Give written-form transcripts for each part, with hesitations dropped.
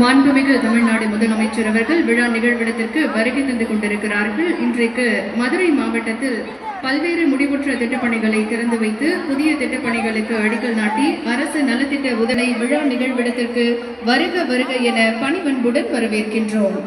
மாண்புமிகு தமிழ்நாடு முதலமைச்சர் அவர்கள் விழா நிகழ்விடத்திற்கு வருகை தந்து கொண்டிருக்கிறார்கள். இன்றைக்கு மதுரை மாவட்டத்தில் பல்வேறு முடிவுற்ற திட்டப்பணிகளை திறந்து வைத்து புதிய திட்டப்பணிகளுக்கு அடிக்கல் நாட்டி அரசு நலத்திட்ட உதவி விழா நிகழ்விடத்திற்கு வருக வருக என பணிவன்புடன் வரவேற்கின்றோம்.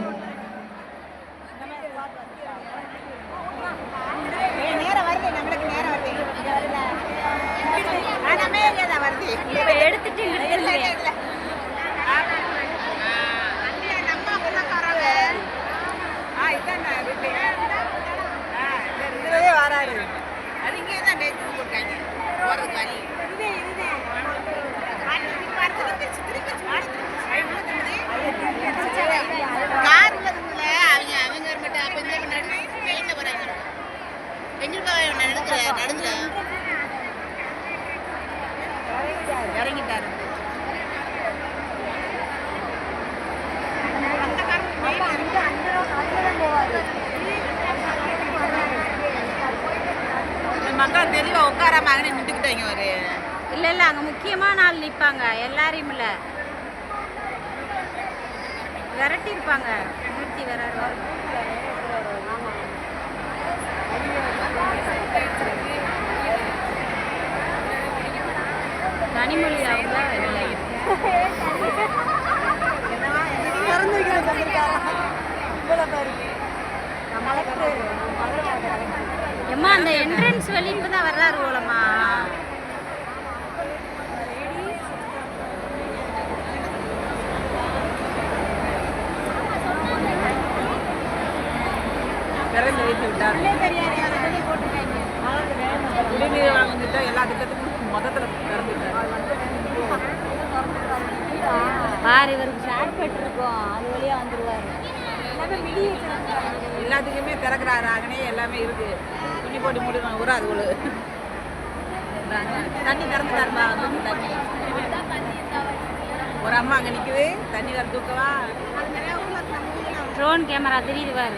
மக்கள் தெளிவா உட்காராம அங்கே நின்றுக்கிட்டாங்க. ஒரு இல்லை இல்லை அங்கே முக்கியமான ஆள் நிற்பாங்க. எல்லாரையும் இல்லை விரட்டி இருப்பாங்க. மூர்த்தி வராரு. கனிமொழி அவங்க எம்மா அந்த என்ட்ரன்ஸ் வழி இப்பதான் வர்றாரு போலம்மா. குடிநீர் வாங்கிட்டா எல்லா திட்டத்துக்கும் மொத்தத்தில் பாரு இவருக்கு ஷார்ட் கட் இருக்கும். அது வழியா வந்துருவாரு. எல்லாத்துக்குமே திறக்கிறாரு. அங்கனே எல்லாமே இருக்கு. துணி போட்டு முடிக்கணும் ஒரு அது ஒரு தண்ணி திறந்து தரமா தண்ணி. ஒரு அம்மா அங்கே நிற்குது. தண்ணி வர தூக்கவா ட்ரோன் கேமரா தெரியுது பாரு.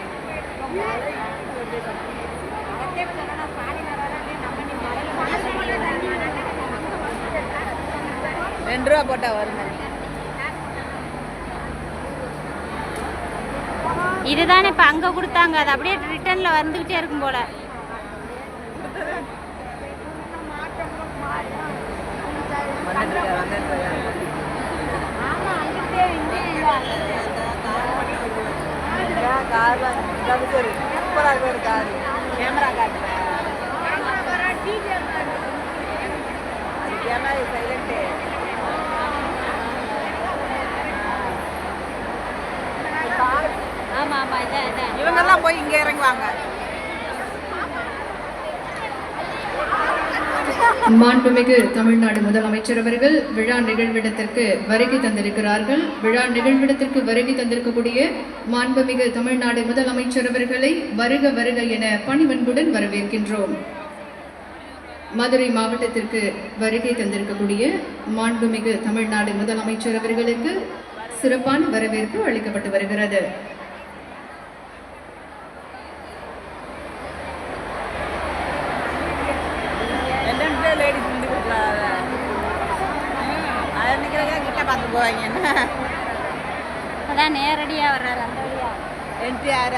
₹2 போட்டா வரும். இதுதானே இப்போ அங்கே கொடுத்தாங்க. அது அப்படியே ரிட்டர்னில் வந்துக்கிட்டே இருக்கும் போல. கேமரா காட்டு கேமரா சைலண்ட். ஆமாம் ஆமாம் இதான் இவங்கெல்லாம் போய் இங்கே இறங்குவாங்க. மாண்புமிகு தமிழ்நாடு முதலமைச்சர் அவர்கள் விழா நிகழ்விடத்திற்கு வருகை தந்திருக்கிறார்கள். விழா நிகழ்விடத்திற்கு வருகை தந்திருக்கக்கூடிய மாண்புமிகு தமிழ்நாடு முதலமைச்சர் அவர்களை வருக வருக என பணிவன்புடன் வரவேற்கின்றோம். மதுரை மாவட்டத்திற்கு வருகை தந்திருக்கக்கூடிய மாண்புமிகு தமிழ்நாடு முதலமைச்சர் அவர்களுக்கு சிறப்பான வரவேற்பு அளிக்கப்பட்டு வருகிறது. அதான் நேரடியா வர்றாரு. அந்த வழியா NTR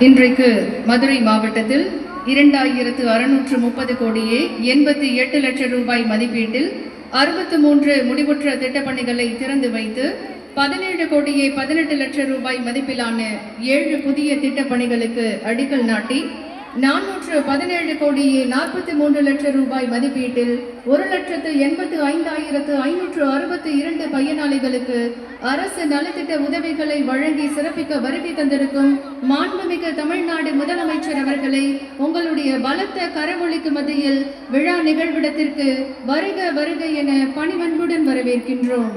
இன்றைக்கு மதுரை மாவட்டத்தில் 2630 கோடியே 88 லட்சம் ரூபாய் மதிப்பீட்டில் 63 முடிவுற்ற திட்டப்பணிகளை திறந்து வைத்து 17 கோடியே 18 லட்சம் ரூபாய் மதிப்பிலான 7 புதிய திட்டப்பணிகளுக்கு அடிக்கல் நாட்டி 417 கோடியே 43 லட்சம் ரூபாய் மதிப்பீட்டில் 1,85,562 பயனாளிகளுக்கு அரசு நலத்திட்ட உதவிகளை வழங்கி சிறப்பிக்க வருகை தந்திருக்கும் மாண்புமிகு தமிழ்நாடு முதலமைச்சர் அவர்களை உங்களுடைய பலத்த கரவொலிக்கு மத்தியில் விழா நிகழ்விடத்திற்கு வருக வருக என பணிவன்புடன் வரவேற்கின்றோம்.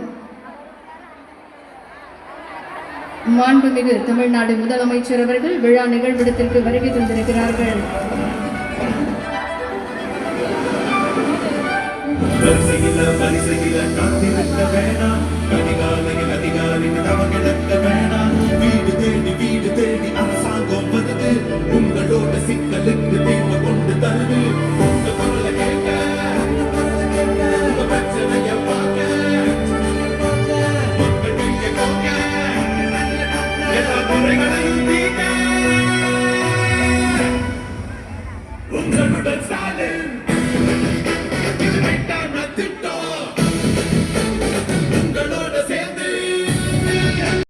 மாண்புமிகு தமிழ்நாடு முதலமைச்சர் அவர்கள் விழா நிகழ்விடத்திற்கு வருகை தந்திருக்கிறார்கள். உங்களோட சிக்கலுக்கு தீர்வு கொண்டு தருவேன். Students